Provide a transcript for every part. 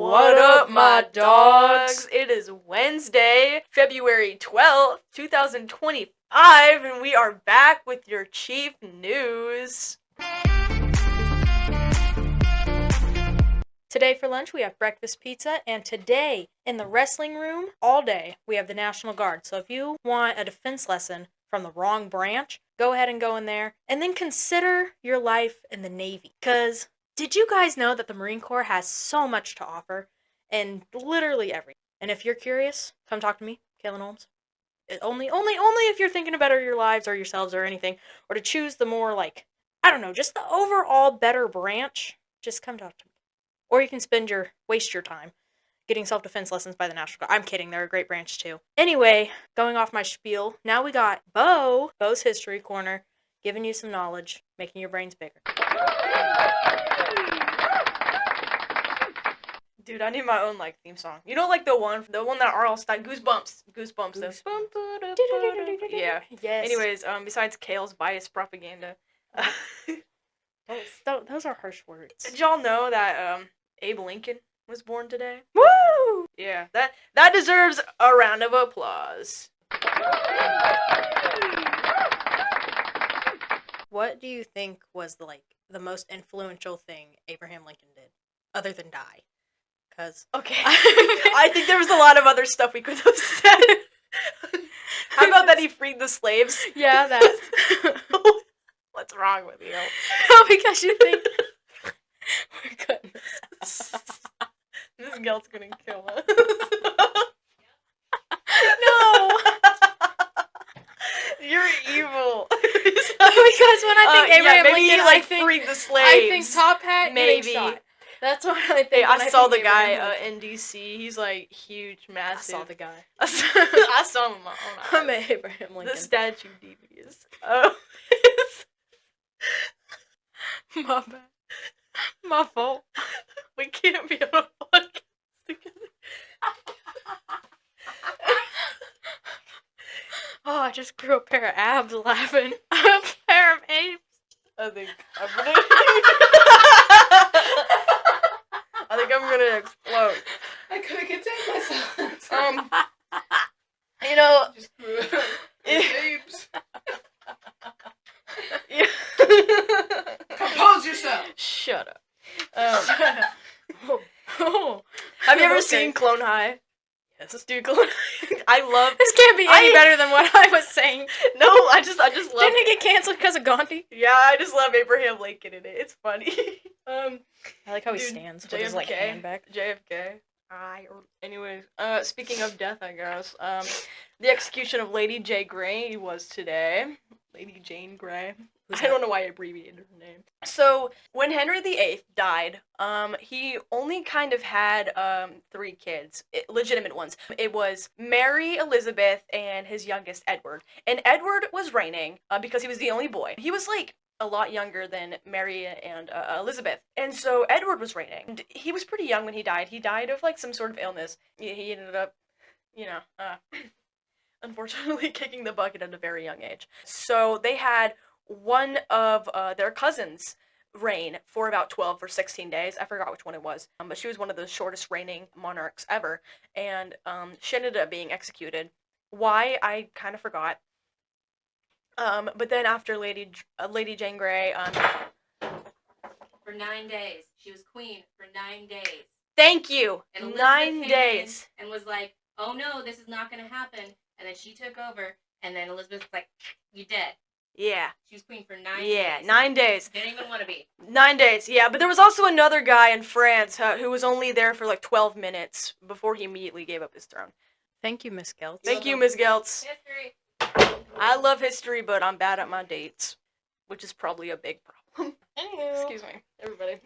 What up, my dogs? It is Wednesday, February 12th, 2025, and we are back with your chief news. Today for lunch, we have breakfast pizza, and today, in the wrestling room, all day, we have the National Guard. So if you want a defense lesson from the wrong branch, go ahead and go in there, and then consider your life in the Navy. Because did you guys know that the Marine Corps has so much to offer? And literally everything. And if you're curious, come talk to me, Kaylin Holmes. Only if you're thinking to better your lives or yourselves or anything, or to choose the more, just the overall better branch, just come talk to me. Or you can waste your time getting self-defense lessons by the National Guard. I'm kidding, they're a great branch too. Anyway, going off my spiel, now we got Bo's History Corner, giving you some knowledge, making your brains bigger. Dude, I need my own theme song. You know, the one that R.L. Stein, Goosebumps. Yeah. Yes. Anyways, besides Kale's biased propaganda, those are harsh words. did y'all know that Abe Lincoln was born today? Woo! Yeah, that deserves a round of applause. What do you think was the most influential thing Abraham Lincoln did, other than die? Okay. I think there was a lot of other stuff we could have said. How about that he freed the slaves? Yeah, that. What's wrong with you? No, because you think we're cutting this out. This girl's gonna kill us. No! You're evil. Because when I think Abraham Lincoln, I think freed the slaves. I think top hat, maybe. Shot. That's what I think. Hey, I saw the guy in DC. He's huge, massive. I saw the guy. I saw him in my own eyes. I'm a Abraham Lincoln. The statue devious. Oh. My bad. My fault. We can't be on a podcast together. Oh, I just grew a pair of abs laughing. A pair of apes. I think I'm gonna explode. I couldn't contain myself. You know, Just apes. Compose yourself. Shut up. Oh. Have you ever seen Clone High? Yes. Dude, Clone High. I love. This can't be any better than what I was saying. No, I just love. Didn't it get canceled because of Gandhi? Yeah, I just love Abraham Lincoln in it. It's funny. I like how he stands with his hand back. JFK. Anyways, speaking of death, I guess, the execution of Lady J. Grey was today. Lady Jane Grey. I don't know why I abbreviated her name. So, when Henry VIII died, he only kind of had 3 kids, legitimate ones. It was Mary, Elizabeth, and his youngest, Edward. And Edward was reigning because he was the only boy. He was a lot younger than Mary and Elizabeth. And so Edward was reigning. And he was pretty young when he died. He died of some sort of illness. He ended up, unfortunately kicking the bucket at a very young age. So they had one of their cousins reign for about 12 or 16 days. I forgot which one it was. But she was one of the shortest reigning monarchs ever. And she ended up being executed. Why? I kind of forgot. But then after Lady Jane Grey, For 9 days. She was queen for 9 days. Thank you! And Elizabeth 9 days. And was like, oh no, this is not going to happen. And then she took over, and then Elizabeth was like, you dead. Yeah. She was queen for 9 days. Yeah, 9 days. Didn't even want to be. 9 days, yeah. But there was also another guy in France who was only there for 12 minutes before he immediately gave up his throne. Thank you, Miss Geltz. Thank you, Miss Geltz. History. I love history, but I'm bad at my dates, which is probably a big problem. Anywho. Excuse me, everybody.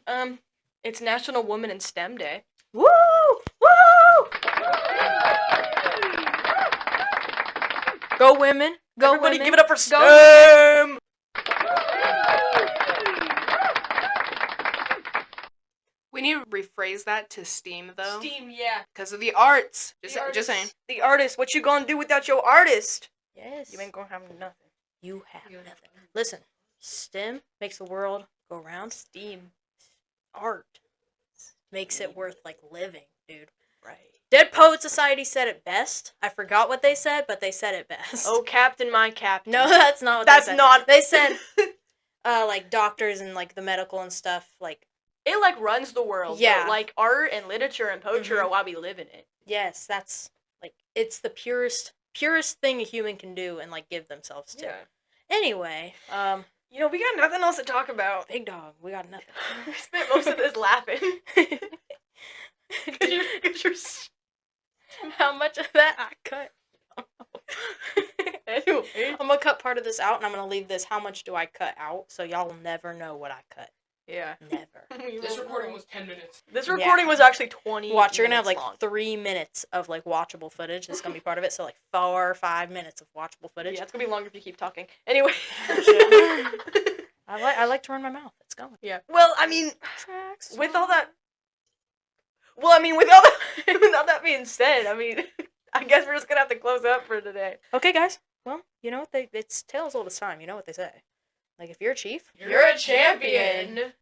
It's National Women in STEM Day. Woo! Woo! Go women! Go Everybody women! give it up for STEM! We need to rephrase that to STEAM, though. STEAM, yeah. Because of the arts. Just saying. The artist. What you gonna do without your artist? Yes. You ain't gonna have nothing. You have nothing. Listen, STEM makes the world go round. STEAM. Art. makes it worth like living, dude. Right. Dead Poet Society said it best. I forgot what they said, but they said it best. Oh, Captain, my Captain. No, that's not what That's they said. not. They said, like, doctors and, like, the medical and stuff, like, It, like, runs the world. Yeah. But, like, art and literature and poetry Mhm. are why we live in it. yes, that's, like, it's the purest thing a human can do and, like, give themselves to. Anyway, You know, we got nothing else to talk about. big dog, we got nothing. We spent most of this laughing. Cause you're How much of that I cut? anyway. I'm gonna cut part of this out, and I'm gonna leave this. How much do I cut out? So y'all will never know what I cut. Yeah. Never. This recording was 10 minutes. This recording was actually 20 Watch, you're gonna have like minutes long. 3 minutes of like watchable footage. That's gonna be part of it. So like 4 or 5 minutes of watchable footage. Yeah, it's gonna be longer if you keep talking. Anyway. I like to run my mouth. It's going. Yeah. Well, I mean, Tracks. with all that. Well, I mean, with all that, with all that being said, I mean, I guess we're just gonna have to close up for today. Okay, guys. Well, you know what it's tales old as time. You know what they say. Like if you're a chief, You're a champion.